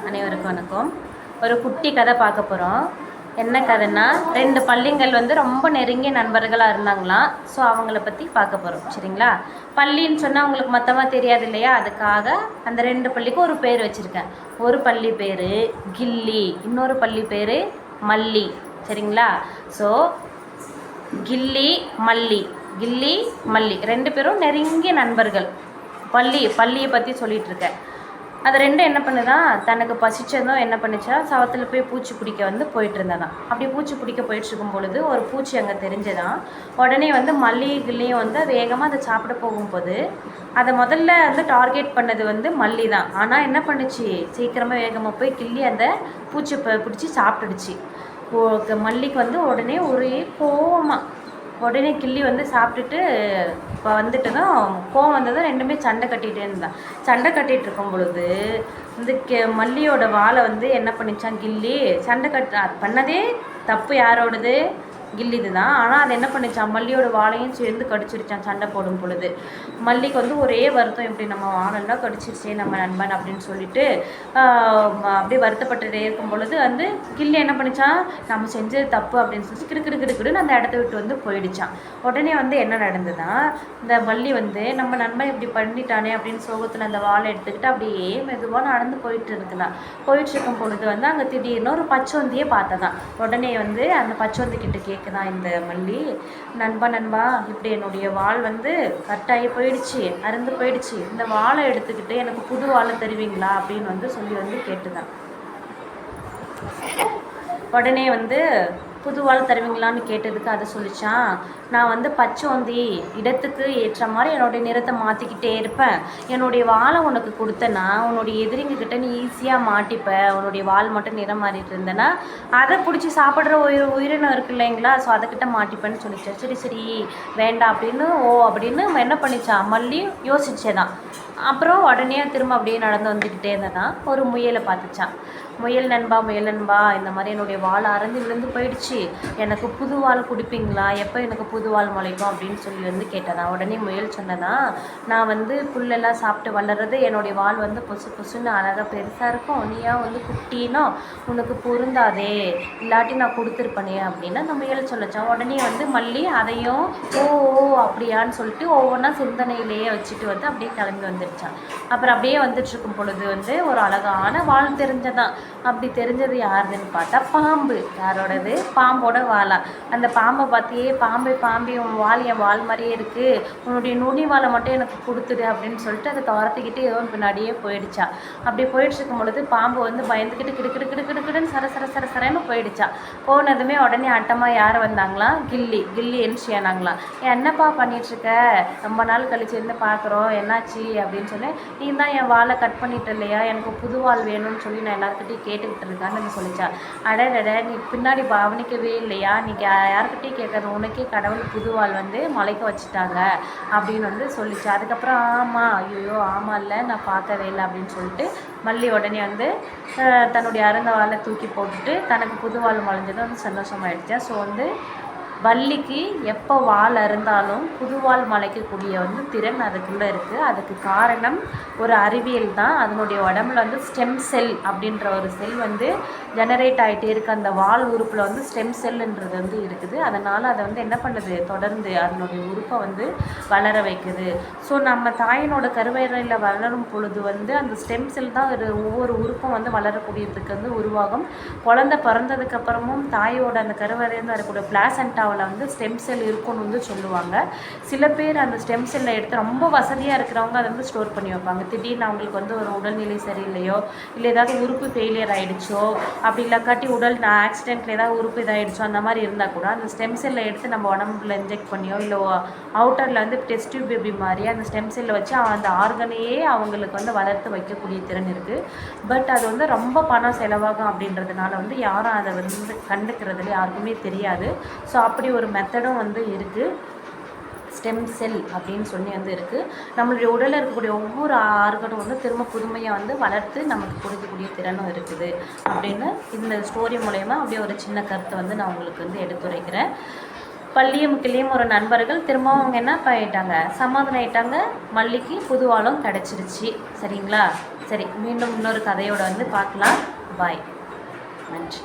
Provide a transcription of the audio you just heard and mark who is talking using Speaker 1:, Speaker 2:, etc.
Speaker 1: அனைவருக்கும் வணக்கம். ஒரு குட்டி கதை பார்க்க போகிறோம். என்ன கதைன்னா, 2 பள்ளிங்கள் வந்து ரொம்ப நெருங்கிய நண்பர்களாக இருந்தாங்களாம். ஸோ அவங்கள பற்றி பார்க்க போகிறோம். சரிங்களா? பள்ளின்னு சொன்னால் அவங்களுக்கு மொத்தமாக தெரியாது இல்லையா? அதுக்காக அந்த 2 பள்ளிக்கும் ஒரு பேர் வச்சுருக்கேன். ஒரு பள்ளி பேர் கில்லி, இன்னொரு பள்ளி பேர் மல்லி. சரிங்களா? ஸோ கில்லி மல்லி, கில்லி மல்லி 2 பேரும் நெருங்கிய நண்பர்கள். பள்ளியை பற்றி சொல்லிகிட்டு இருக்கேன். அது 2 என்ன பண்ணுதான், தனக்கு பசிச்சதும் என்ன பண்ணிச்சா, சவத்தில் போய் பூச்சி பிடிக்க வந்து போயிட்டு இருந்ததான். அப்படி பூச்சி பிடிக்க போயிட்டு இருக்கும் பொழுது ஒரு பூச்சி அங்கே தெரிஞ்சதான். உடனே வந்து மல்லிகைலையும் வந்து வேகமாக அதை சாப்பிட போகும்போது அதை முதல்ல வந்து டார்கெட் பண்ணது வந்து மல்லி தான். ஆனால் என்ன பண்ணுச்சு, சீக்கிரமாக வேகமாக போய் கிள்ளி அந்த பூச்சி பிடிச்சி சாப்பிட்டுடுச்சு. மல்லிக்கு வந்து உடனே ஒரே கோவமாக உடனே கிள்ளி வந்து சாப்பிட்டுட்டு இப்போ வந்துட்டு தான் கோவம் வந்ததும் 2மே சண்டை கட்டிகிட்டே இருந்தான். சண்டை கட்டிகிட்டு இருக்கும் பொழுது இந்த மல்லியோட வாழை வந்து என்ன பண்ணிச்சான், கிள்ளி சண்டை பண்ணதே தப்பு யாரோடது, கில்லிது தான். ஆனால் அது என்ன பண்ணிச்சான், மல்லியோட வாழையும் சேர்ந்து கடிச்சிருச்சான் சண்டை போடும் பொழுது. மல்லிக்கு வந்து ஒரே வருத்தம், இப்படி நம்ம வாழெல்லாம் கடிச்சிருச்சே நம்ம நண்பன் அப்படின்னு சொல்லிட்டு அப்படியே வருத்தப்பட்டுட்டே இருக்கும் பொழுது வந்து கில்லி என்ன பண்ணிச்சான், நம்ம செஞ்சது தப்பு அப்படின்னு சொல்லி கிடுக்கிடுன்னு அந்த இடத்த விட்டு வந்து போயிடுச்சான். உடனே வந்து என்ன நடந்ததுன்னா, இந்த மல்லி வந்து நம்ம நண்பன் இப்படி பண்ணிட்டானே அப்படின்னு சோகத்தில் அந்த வாழை எடுத்துக்கிட்டு அப்படியே மெதுவாக நடந்து போயிட்டு இருக்கும் பொழுது வந்து அங்கே திடீர்னு ஒரு பச்சோந்தியே பார்த்ததான். உடனே வந்து அந்த பச்சோந்தி கிட்ட கேட்குதான் இந்த மல்லி, நண்பா இப்படி என்னுடைய வாள் வந்து கட்டாகி போயிடுச்சு, அறுந்து போயிடுச்சு, இந்த வாழை எடுத்துக்கிட்டு எனக்கு புது வாழை தருவீங்களா அப்படின்னு வந்து சொல்லி வந்து கேட்டுதான். உடனே வந்து புது வாழை தருவீங்களான்னு கேட்டதுக்கு அதை சொல்லிச்சான், நான் வந்து பச்சோந்தி, இடத்துக்கு ஏற்ற மாதிரி என்னுடைய நிறத்தை மாற்றிக்கிட்டே இருப்பேன். என்னுடைய வாழை உனக்கு கொடுத்தேன்னா உன்னுடைய எதிரிங்கக்கிட்ட நீ ஈஸியாக மாட்டிப்ப. உன்னுடைய வால் மட்டும் நிறம் மாறிட்டு இருந்தேன்னா அதை பிடிச்சி சாப்பிட்ற உயிரினம் இருக்கு இல்லைங்களா, ஸோ அதுக்கிட்ட மாட்டிப்பேன்னு சொல்லிச்சேன். சரி வேண்டாம் அப்படின்னு அப்படின்னு என்ன பண்ணிச்சான், மல்லி யோசிச்சேதான். அப்புறம் உடனே திரும்ப அப்படியே நடந்து வந்துக்கிட்டே இருந்ததான் ஒரு முயலை பார்த்துச்சான். முயல் நண்பா இந்த மாதிரி என்னுடைய வால் அறந்து விழுந்து போயிடுச்சு, எனக்கு புது வால் கொடுப்பீங்களா, எப்போ எனக்கு புது வால் முளைக்கும் அப்படின்னு சொல்லி வந்து கேட்டதான். உடனே முயல் சொன்னதான், நான் வந்து புல்லெல்லாம் சாப்பிட்டு வளர்றது, என்னுடைய வால் வந்து பொசுன்னு அழகாக பெருசாக இருக்கும், நீயா வந்து குட்டினோ உனக்கு பொருந்தாதே, இல்லாட்டி நான் கொடுத்துருப்பனே அப்படின்னு அந்த முயல் சொல்லச்சான். உடனே வந்து மல்லி அதையும் ஓ அப்படியான்னு சொல்லிட்டு ஒவ்வொன்றா சிந்தனையிலேயே வச்சுட்டு வந்து அப்படியே கிளம்பி வந்துடுச்சான். அப்புறம் அப்படியே வந்துட்டு இருக்கும் பொழுது வந்து ஒரு அழகான வால் தெரிஞ்சதான். அப்படி தெரிஞ்சது யாருன்னு பார்த்தா பாம்பு. யாரோடது, பாம்போட வாழா. அந்த பாம்பை பார்த்தியே, பாம்பே உன் வால் என் வால் மாதிரியே இருக்குது, உன்னுடைய நுனி வாழை மட்டும் எனக்கு கொடுத்துடு அப்படின்னு சொல்லிட்டு அதை துரத்திக்கிட்டு ஏதோ பின்னாடியே போயிடுச்சா. அப்படி போயிட்டு இருக்கும் பொழுது பாம்பு வந்து பயந்துக்கிட்டு கிடுக்கிடுன்னு சரன்னு போயிடுச்சா. போனதுமே உடனே அட்டமாக யார் வந்தாங்களாம், கில்லி என்ஷியானாங்களாம். என்னப்பா பண்ணிகிட்ருக்க, ரொம்ப நாள் கழிச்சு இருந்து பார்க்குறோம், என்னாச்சு அப்படின்னு சொல்லி, நீ தான் என் வாழை கட் பண்ணிட்டு இல்லையா, எனக்கு புது வால் வேணும்னு சொல்லி நான் எல்லாருக்கிட்டையும் கேட்டுக்கிட்டு இருக்கான்னு சொல்லிச்சா. அடடட நீ பின்னாடி கவனிக்கவே இல்லையா, நீ யாருக்கிட்டையும் கேட்குறது, உனக்கே கடவுள் புது வால் வந்து முளைக்க வச்சுட்டாங்க அப்படின்னு வந்து சொல்லிச்சு. அதுக்கப்புறம் ஆமாம் இல்லை நான் பார்க்கவே இல்லை அப்படின்னு சொல்லிட்டு மல்லி உடனே வந்து தன்னுடைய அறந்த வாழை தூக்கி போட்டுட்டு தனக்கு புது வால் முளைஞ்சதும் வந்து சந்தோஷமாயிடுச்சா. ஸோ வந்து வள்ளிக்கு எப்போ வால் அறுந்தாலும் புதுவால் முளைக்கக்கூடிய வந்து திறன் அதுக்குள்ளே இருக்குது. அதுக்கு காரணம் ஒரு அறிவியல் தான். அதனுடைய உடம்புல வந்து ஸ்டெம் செல் அப்படின்ற ஒரு செல் வந்து ஜெனரேட் ஆகிட்டே இருக்குது. அந்த வால் உறுப்பில் வந்து ஸ்டெம் செல்லுன்றது வந்து இருக்குது. அதனால் அதை வந்து என்ன பண்ணுது, தொடர்ந்து அதனுடைய உறுப்பை வந்து வளர வைக்குது. ஸோ நம்ம தாயினோட கருவறையில் வளரும் பொழுது வந்து அந்த ஸ்டெம் செல் தான் ஒவ்வொரு உறுப்பும் வந்து வளரக்கூடியதுக்கு வந்து உருவாகும். குழந்தை பிறந்ததுக்கப்புறமும் தாயோட அந்த கருவறையிலேருந்து வரக்கூடிய பிளாசென்டா வந்து ஸ்டெம் செல் இருக்குன்னு வந்து சொல்லுவாங்க. சில பேர் அந்த ஸ்டெம் செல்லை எடுத்து ரொம்ப வசதியாக இருக்கிறவங்க அதை வந்து ஸ்டோர் பண்ணி வைப்பாங்க. திடீர்னு அவங்களுக்கு வந்து ஒரு உடல்நிலை சரியில்லையோ, இல்லை ஏதாவது உறுப்பு ஃபெயிலியர் ஆகிடுச்சோ, அப்படி இல்லாக்காட்டி உடல் ஆக்சிடென்ட்டில் ஏதாவது உறுப்பு இதாகிடுச்சோ, அந்த மாதிரி இருந்தால் கூட அந்த ஸ்டெம் செல்லை எடுத்து நம்ம உடம்புல இன்ஜெக்ட் பண்ணியோ, இல்லை அவுட்டரில் வந்து டெஸ்ட் டியூப் பேபி மாதிரி அந்த ஸ்டெம் செல்லை வச்சு அந்த ஆர்கனையே அவங்களுக்கு வந்து வளர்த்து வைக்கக்கூடிய திறன் இருக்குது. பட் அது வந்து ரொம்ப பணம் செலவாகும் அப்படின்றதுனால வந்து யாரும் அதை வந்து கண்டுக்கிறதுல யாருக்குமே தெரியாது. ஸோ அப்படி ஒரு மெத்தடும் வந்து இருக்குது. ஸ்டெம் செல் அப்படின்னு சொல்லி வந்து இருக்குது. நம்மளுடைய உடலில் இருக்கக்கூடிய ஒவ்வொரு ஆர்கனும் வந்து திரும்ப புதுமையாக வந்து வளர்த்து நமக்கு கொடுக்கக்கூடிய திறனும் இருக்குது அப்படின்னு இந்த ஸ்டோரி மூலயமா அப்படியே ஒரு சின்ன கருத்தை வந்து நான் உங்களுக்கு வந்து எடுத்துரைக்கிறேன். பள்ளியும் கிளியும் ஒரு நண்பர்கள் திரும்பவும் அவங்க என்ன பண்ணிட்டாங்க, சமாதானம் ஆயிட்டாங்க. மல்லிக்கு புது வாழும் கிடச்சிருச்சு. சரிங்களா? சரி, மீண்டும் இன்னொரு கதையோடு வந்து பார்க்கலாம். பாய். நன்றி.